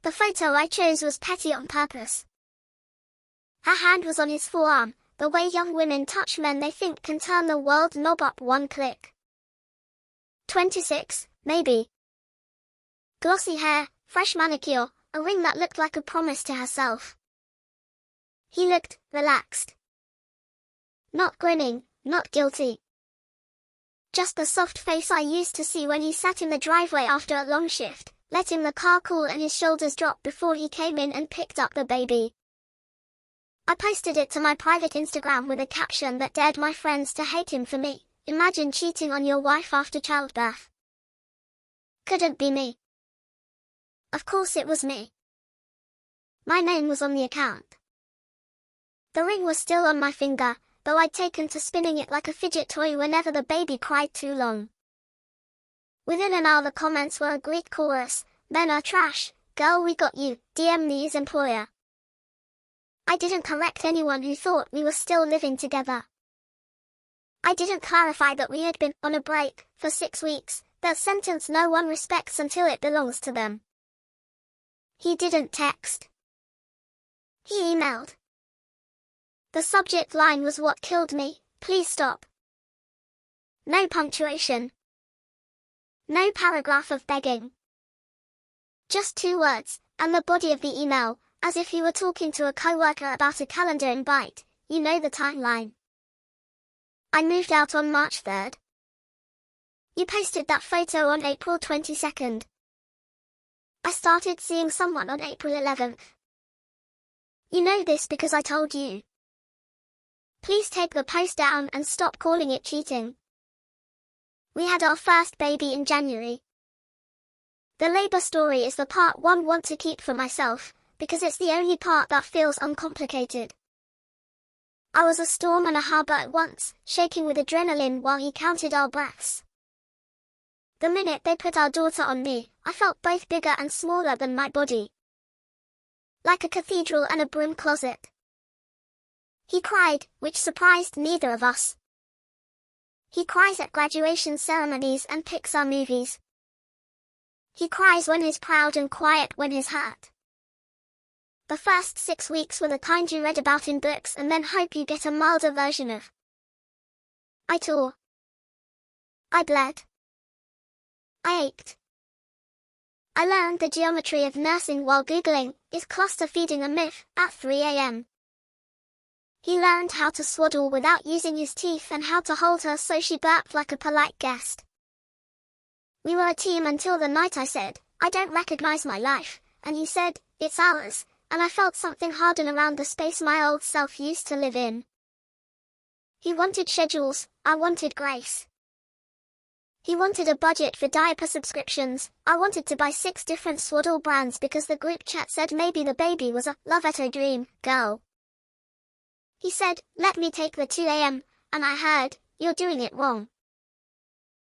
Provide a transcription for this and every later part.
The photo I chose was petty on purpose. Her hand was on his forearm, the way young women touch men they think can turn the world knob up one click. 26, maybe. Glossy hair, fresh manicure, a ring that looked like a promise to herself. He looked relaxed. Not grinning, not guilty. Just the soft face I used to see when he sat in the driveway after a long shift, letting the car cool and his shoulders drop before he came in and picked up the baby. I posted it to my private Instagram with a caption that dared my friends to hate him for me. Imagine cheating on your wife after childbirth. Couldn't be me. Of course it was me. My name was on the account. The ring was still on my finger, though I'd taken to spinning it like a fidget toy whenever the baby cried too long. Within an hour the comments were a Greek chorus: men are trash, girl we got you, DM Nee's employer. I didn't correct anyone who thought we were still living together. I didn't clarify that we had been on a break for 6 weeks, the sentence no one respects until it belongs to them. He didn't text. He emailed. The subject line was what killed me: please stop. No punctuation. No paragraph of begging. Just 2 words, and the body of the email, as if he were talking to a coworker about a calendar invite. You know the timeline. I moved out on March 3rd. You posted that photo on April 22nd. I started seeing someone on April 11th. You know this because I told you. Please take the post down and stop calling it cheating. We had our first baby in January. The labor story is the part one want to keep for myself, because it's the only part that feels uncomplicated. I was a storm and a harbor at once, shaking with adrenaline while he counted our breaths. The minute they put our daughter on me, I felt both bigger and smaller than my body. Like a cathedral and a broom closet. He cried, which surprised neither of us. He cries at graduation ceremonies and Pixar movies. He cries when he's proud and quiet when he's hurt. The first 6 weeks were the kind you read about in books and then hope you get a milder version of. I tore. I bled. I ached. I learned the geometry of nursing while Googling, is cluster feeding a myth, at 3 a.m. He learned how to swaddle without using his teeth and how to hold her so she burped like a polite guest. We were a team until the night I said, I don't recognize my life, and he said, it's ours, and I felt something harden around the space my old self used to live in. He wanted schedules, I wanted grace. He wanted a budget for diaper subscriptions, I wanted to buy 6 different swaddle brands because the group chat said maybe the baby was a Lovetto dream girl. He said, let me take the 2 a.m., and I heard, you're doing it wrong.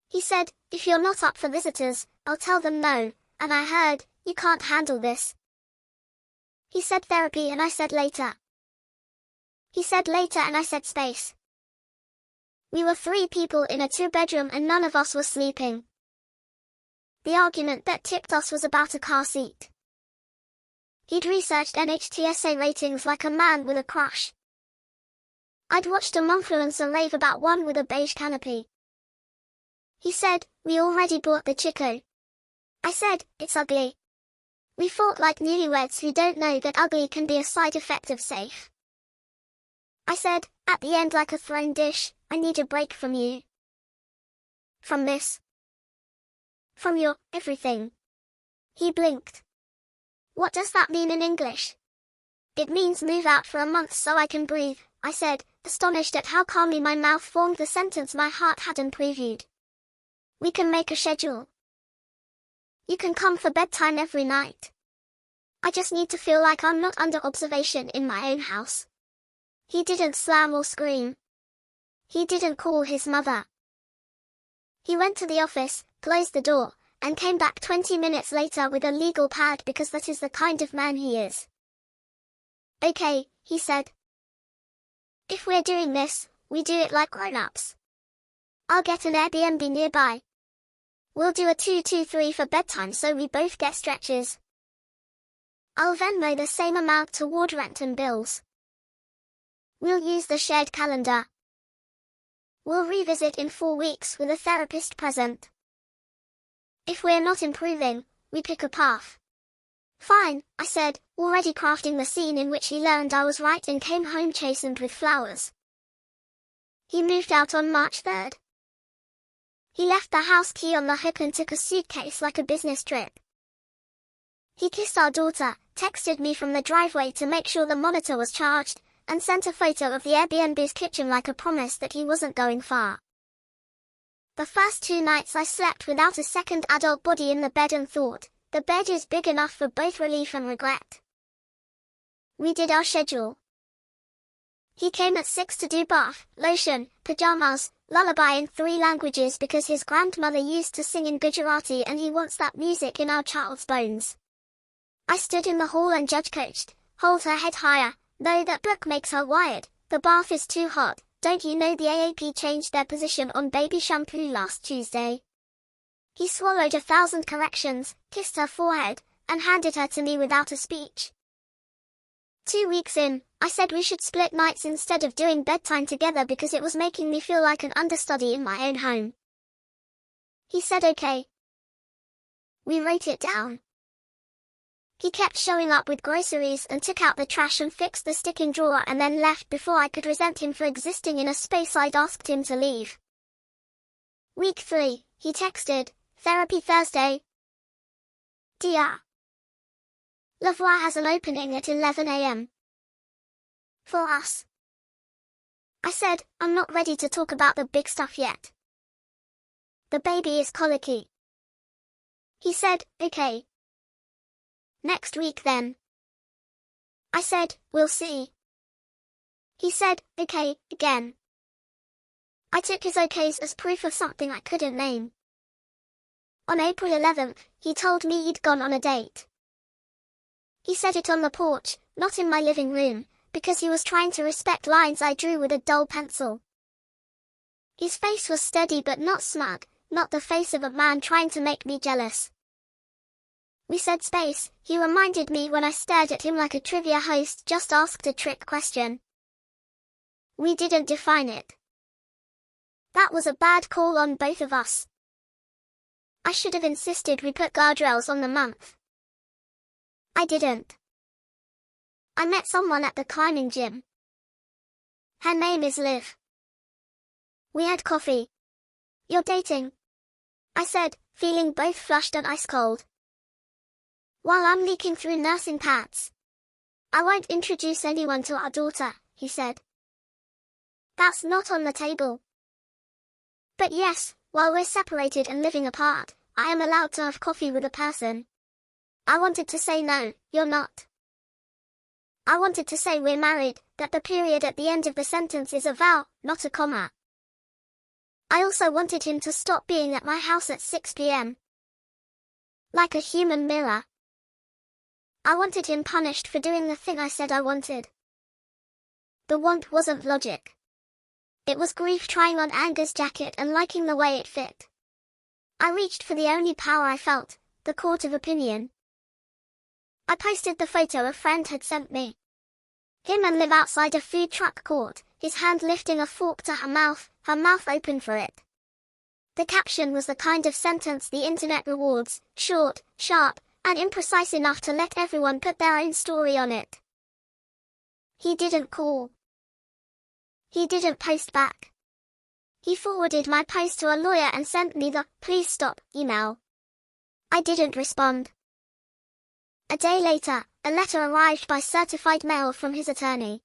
He said, if you're not up for visitors, I'll tell them no, and I heard, you can't handle this. He said therapy and I said later. He said later and I said space. We were 3 people in a 2-bedroom and none of us was sleeping. The argument that tipped us was about a car seat. He'd researched NHTSA ratings like a man with a crush. I'd watched a influencer rave about one with a beige canopy. He said, we already bought the Chico. I said, it's ugly. We fought like newlyweds who don't know that ugly can be a side effect of safe. I said, at the end like a thrown dish, I need a break from you. From this. From your everything. He blinked. What does that mean in English? It means move out for a month so I can breathe, I said, astonished at how calmly my mouth formed the sentence my heart hadn't previewed. We can make a schedule. You can come for bedtime every night. I just need to feel like I'm not under observation in my own house. He didn't slam or scream. He didn't call his mother. He went to the office, closed the door, and came back 20 minutes later with a legal pad because that is the kind of man he is. Okay, he said. If we're doing this, we do it like grown-ups. I'll get an Airbnb nearby. We'll do a 2-2-3 for bedtime so we both get stretches. I'll Venmo the same amount toward rent and bills. We'll use the shared calendar. We'll revisit in 4 weeks with a therapist present. If we're not improving, we pick a path. Fine, I said, already crafting the scene in which he learned I was right and came home chastened with flowers. He moved out on March 3rd. He left the house key on the hook and took a suitcase like a business trip. He kissed our daughter, texted me from the driveway to make sure the monitor was charged, and sent a photo of the Airbnb's kitchen like a promise that he wasn't going far. The first 2 nights I slept without a second adult body in the bed and thought, the bed is big enough for both relief and regret. We did our schedule. He came at 6 to do bath, lotion, pajamas, lullaby in 3 languages because his grandmother used to sing in Gujarati and he wants that music in our child's bones. I stood in the hall and judge coached, hold her head higher, though that book makes her wired, the bath is too hot, don't you know the AAP changed their position on baby shampoo last Tuesday? He swallowed 1,000 corrections, kissed her forehead, and handed her to me without a speech. 2 weeks in, I said we should split nights instead of doing bedtime together because it was making me feel like an understudy in my own home. He said okay. We wrote it down. He kept showing up with groceries and took out the trash and fixed the sticking drawer and then left before I could resent him for existing in a space I'd asked him to leave. Week 3, he texted, Therapy Thursday. Dear. Lavoir has an opening at 11 a.m. For us. I said, I'm not ready to talk about the big stuff yet. The baby is colicky. He said, okay. Next week then. I said, we'll see. He said, okay, again. I took his okays as proof of something I couldn't name. On April 11th, he told me he'd gone on a date. He said it on the porch, not in my living room, because he was trying to respect lines I drew with a dull pencil. His face was steady but not smug, not the face of a man trying to make me jealous. We said space, he reminded me when I stared at him like a trivia host just asked a trick question. We didn't define it. That was a bad call on both of us. I should have insisted we put guardrails on the month. I didn't. I met someone at the climbing gym. Her name is Liv. We had coffee. You're dating? I said, feeling both flushed and ice cold. While I'm leaking through nursing pads. I won't introduce anyone to our daughter, he said. That's not on the table. But yes, while we're separated and living apart, I am allowed to have coffee with a person. I wanted to say no, you're not. I wanted to say we're married, that the period at the end of the sentence is a vow, not a comma. I also wanted him to stop being at my house at 6 p.m. Like a human mirror. I wanted him punished for doing the thing I said I wanted. The want wasn't logic. It was grief trying on anger's jacket and liking the way it fit. I reached for the only power I felt, the court of opinion. I posted the photo a friend had sent me. Him and Liv outside a food truck court, his hand lifting a fork to her mouth open for it. The caption was the kind of sentence the internet rewards, short, sharp, and imprecise enough to let everyone put their own story on it. He didn't call. He didn't post back. He forwarded my post to a lawyer and sent me the "please stop" email. I didn't respond. A day later, a letter arrived by certified mail from his attorney.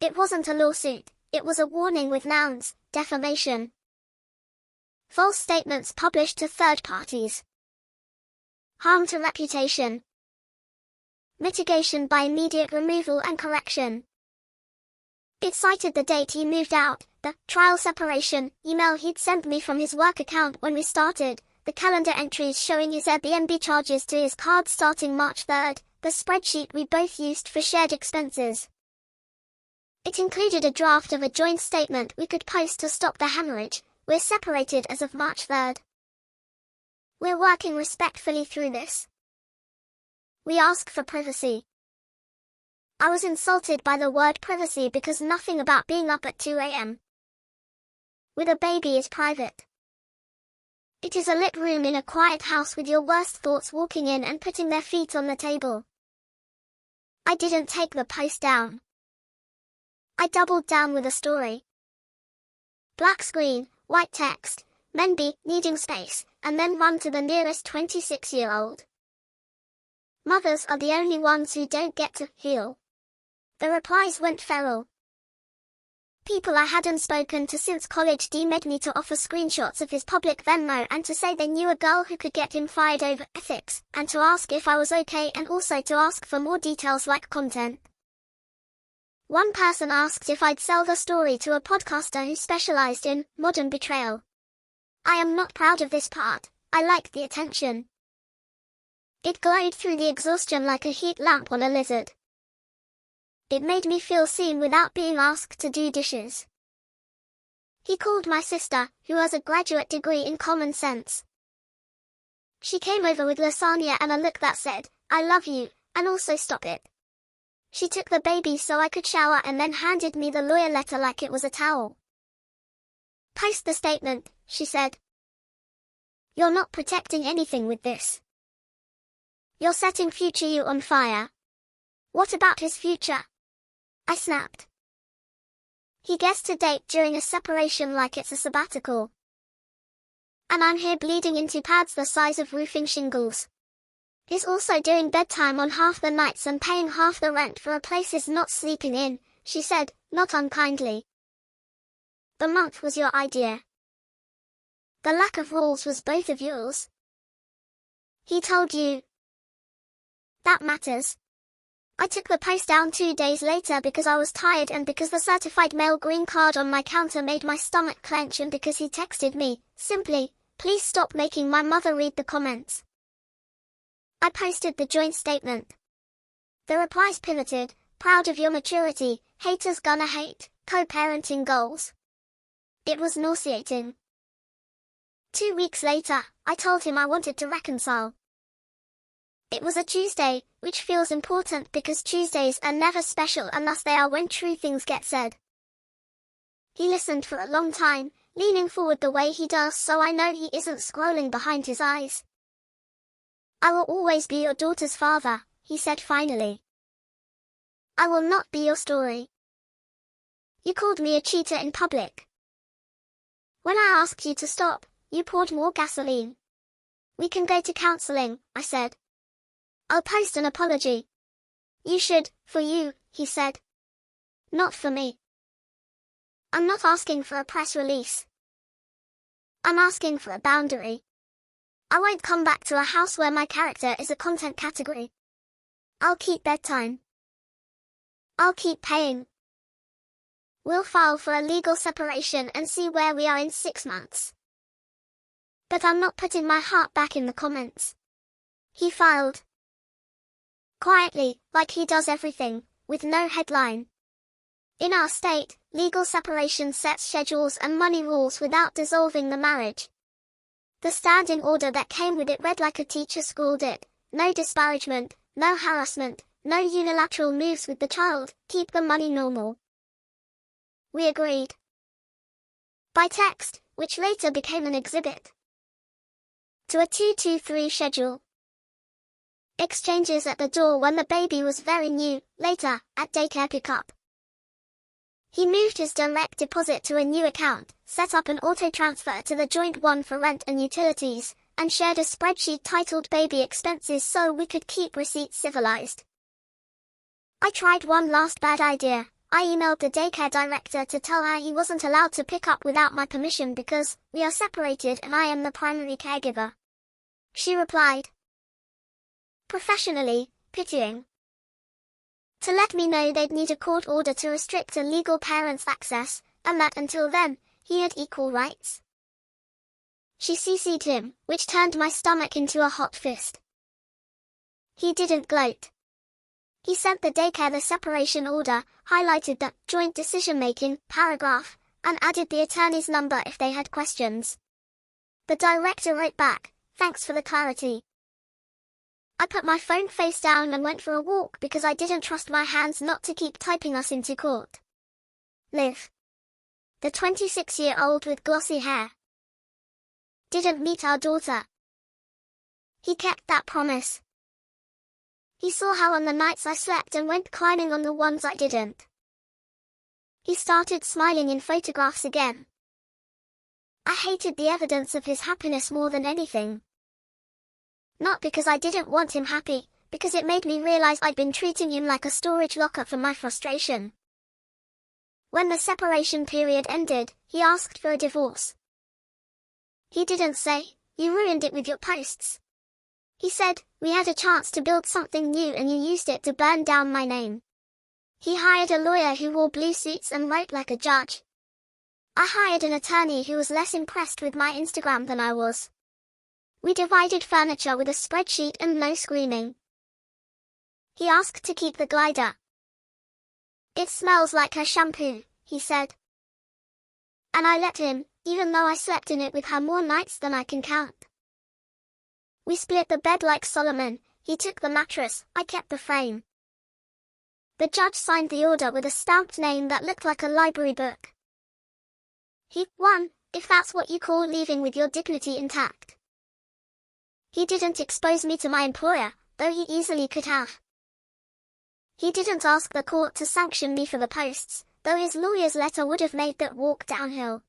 It wasn't a lawsuit, it was a warning with nouns, defamation. False statements published to third parties. Harm to reputation. Mitigation by immediate removal and correction. It cited the date he moved out, the trial separation email he'd sent me from his work account when we started, the calendar entries showing his Airbnb charges to his card starting March 3rd, the spreadsheet we both used for shared expenses. It included a draft of a joint statement we could post to stop the hemorrhage. We're separated as of March 3rd. We're working respectfully through this. We ask for privacy. I was insulted by the word privacy because nothing about being up at 2 a.m. with a baby is private. It is a lit room in a quiet house with your worst thoughts walking in and putting their feet on the table. I didn't take the post down. I doubled down with a story. Black screen, white text, men be needing space, and then run to the nearest 26-year-old. Mothers are the only ones who don't get to heal. The replies went feral. People I hadn't spoken to since college DM'd me to offer screenshots of his public Venmo and to say they knew a girl who could get him fired over ethics, and to ask if I was okay and also to ask for more details like content. One person asked if I'd sell the story to a podcaster who specialized in modern betrayal. I am not proud of this part. I liked the attention. It glowed through the exhaustion like a heat lamp on a lizard. It made me feel seen without being asked to do dishes. He called my sister, who has a graduate degree in common sense. She came over with lasagna and a look that said, "I love you, and also stop it." She took the baby so I could shower and then handed me the lawyer letter like it was a towel. "Post the statement," she said. "You're not protecting anything with this. You're setting future you on fire." "What about his future?" I snapped. He gets to date during a separation like it's a sabbatical. And I'm here bleeding into pads the size of roofing shingles. He's also doing bedtime on half the nights and paying half the rent for a place he's not sleeping in, she said, not unkindly. The month was your idea. The lack of rules was both of yours. He told you. That matters. I took the post down 2 days later because I was tired and because the certified mail green card on my counter made my stomach clench and because he texted me, simply, "Please stop making my mother read the comments." I posted the joint statement. The replies pivoted, "Proud of your maturity, haters gonna hate, co-parenting goals." It was nauseating. 2 weeks later, I told him I wanted to reconcile. It was a Tuesday, which feels important because Tuesdays are never special unless they are when true things get said. He listened for a long time, leaning forward the way he does so I know he isn't scrolling behind his eyes. "I will always be your daughter's father," he said finally. "I will not be your story. You called me a cheater in public. When I asked you to stop, you poured more gasoline. We can go to counseling," I said. "I'll post an apology." "You should, for you," he said. "Not for me. I'm not asking for a press release. I'm asking for a boundary. I won't come back to a house where my character is a content category. I'll keep bedtime. I'll keep paying. We'll file for a legal separation and see where we are in 6 months. But I'm not putting my heart back in the comments." He filed. Quietly, like he does everything, with no headline. In our state, legal separation sets schedules and money rules without dissolving the marriage. The standing order that came with it read like a teacher schooled it: no disparagement, no harassment, no unilateral moves with the child, keep the money normal. We agreed. By text, which later became an exhibit to a 223 schedule. Exchanges at the door when the baby was very new, later, at daycare pickup. He moved his direct deposit to a new account, set up an auto-transfer to the joint one for rent and utilities, and shared a spreadsheet titled Baby Expenses so we could keep receipts civilized. I tried one last bad idea. I emailed the daycare director to tell her he wasn't allowed to pick up without my permission because we are separated and I am the primary caregiver. She replied, professionally, pitying, to let me know they'd need a court order to restrict a legal parent's access, and that until then, he had equal rights. She CC'd him, which turned my stomach into a hot fist. He didn't gloat. He sent the daycare the separation order, highlighted the joint decision-making paragraph, and added the attorney's number if they had questions. The director wrote back, thanks for the clarity. I put my phone face down and went for a walk because I didn't trust my hands not to keep typing us into court. Liv, the 26-year-old with glossy hair, didn't meet our daughter. He kept that promise. He saw how on the nights I slept and went climbing on the ones I didn't. He started smiling in photographs again. I hated the evidence of his happiness more than anything. Not because I didn't want him happy, because it made me realize I'd been treating him like a storage locker for my frustration. When the separation period ended, he asked for a divorce. He didn't say, "You ruined it with your posts." He said, "We had a chance to build something new and you used it to burn down my name." He hired a lawyer who wore blue suits and wrote like a judge. I hired an attorney who was less impressed with my Instagram than I was. We divided furniture with a spreadsheet and no screaming. He asked to keep the glider. "It smells like her shampoo," he said. And I let him, even though I slept in it with her more nights than I can count. We split the bed like Solomon. He took the mattress, I kept the frame. The judge signed the order with a stamped name that looked like a library book. He won, if that's what you call leaving with your dignity intact. He didn't expose me to my employer, though he easily could have. He didn't ask the court to sanction me for the posts, though his lawyer's letter would have made that walk downhill.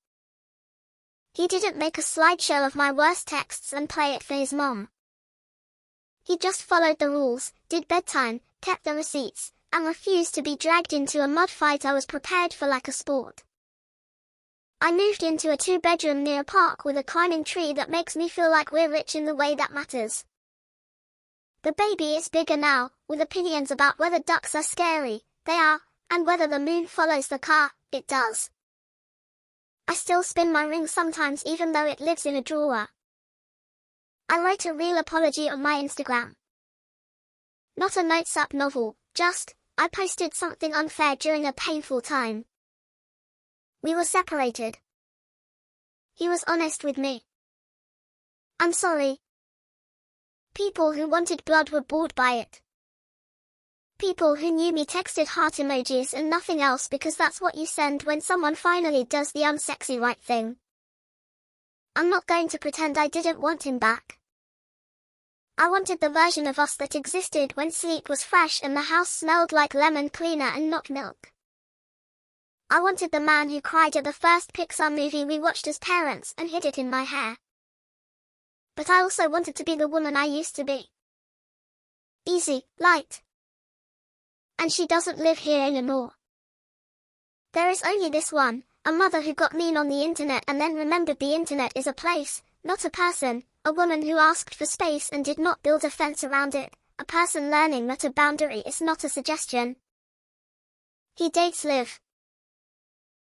He didn't make a slideshow of my worst texts and play it for his mom. He just followed the rules, did bedtime, kept the receipts, and refused to be dragged into a mud fight I was prepared for like a sport. I moved into a 2-bedroom near a park with a climbing tree that makes me feel like we're rich in the way that matters. The baby is bigger now, with opinions about whether ducks are scary, they are, and whether the moon follows the car, it does. I still spin my ring sometimes even though it lives in a drawer. I wrote a real apology on my Instagram. Not a notes-up novel, just, I posted something unfair during a painful time. We were separated. He was honest with me. I'm sorry. People who wanted blood were bored by it. People who knew me texted heart emojis and nothing else because that's what you send when someone finally does the unsexy right thing. I'm not going to pretend I didn't want him back. I wanted the version of us that existed when sleep was fresh and the house smelled like lemon cleaner and not milk. I wanted the man who cried at the first Pixar movie we watched as parents and hid it in my hair. But I also wanted to be the woman I used to be. Easy, light. And she doesn't live here anymore. There is only this one, a mother who got mean on the internet and then remembered the internet is a place, not a person, a woman who asked for space and did not build a fence around it, a person learning that a boundary is not a suggestion. He dates Liv.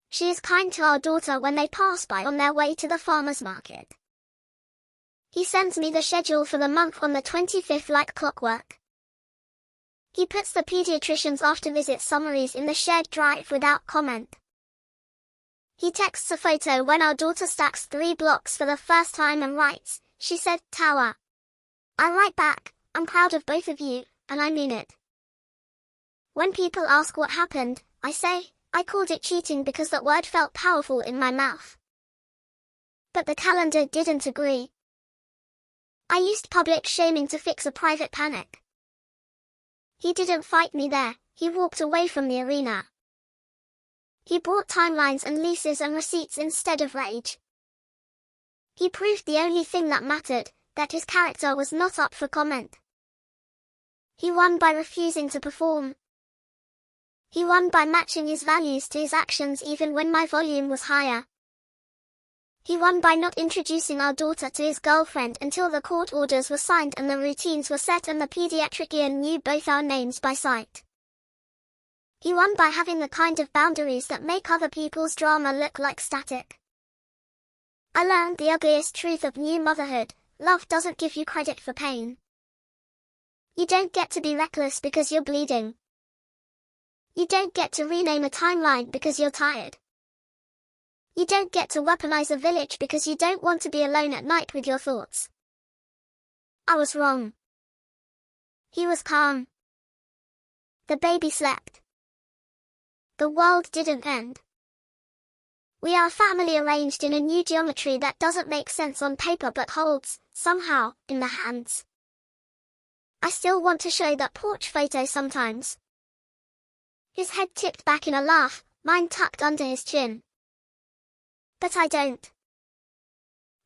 She is kind to our daughter when they pass by on their way to the farmer's market. He sends me the schedule for the month on the 25th like clockwork. He puts the pediatrician's after-visit summaries in the shared drive without comment. He texts a photo when our daughter stacks 3 blocks for the first time and writes, "She said, tower." I write back, "I'm proud of both of you, and I mean it." When people ask what happened, I say, I called it cheating because that word felt powerful in my mouth. But the calendar didn't agree. I used public shaming to fix a private panic. He didn't fight me there, he walked away from the arena. He brought timelines and leases and receipts instead of rage. He proved the only thing that mattered, that his character was not up for comment. He won by refusing to perform. He won by matching his values to his actions even when my volume was higher. He won by not introducing our daughter to his girlfriend until the court orders were signed and the routines were set and the pediatrician knew both our names by sight. He won by having the kind of boundaries that make other people's drama look like static. I learned the ugliest truth of new motherhood: love doesn't give you credit for pain. You don't get to be reckless because you're bleeding. You don't get to rename a timeline because you're tired. You don't get to weaponize a village because you don't want to be alone at night with your thoughts. I was wrong. He was calm. The baby slept. The world didn't end. We are a family arranged in a new geometry that doesn't make sense on paper but holds, somehow, in the hands. I still want to show that porch photo sometimes. His head tipped back in a laugh, mine tucked under his chin. But I don't.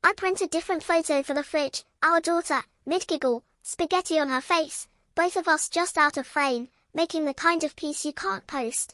I print a different photo for the fridge, our daughter, mid-giggle, spaghetti on her face, both of us just out of frame, making the kind of piece you can't post.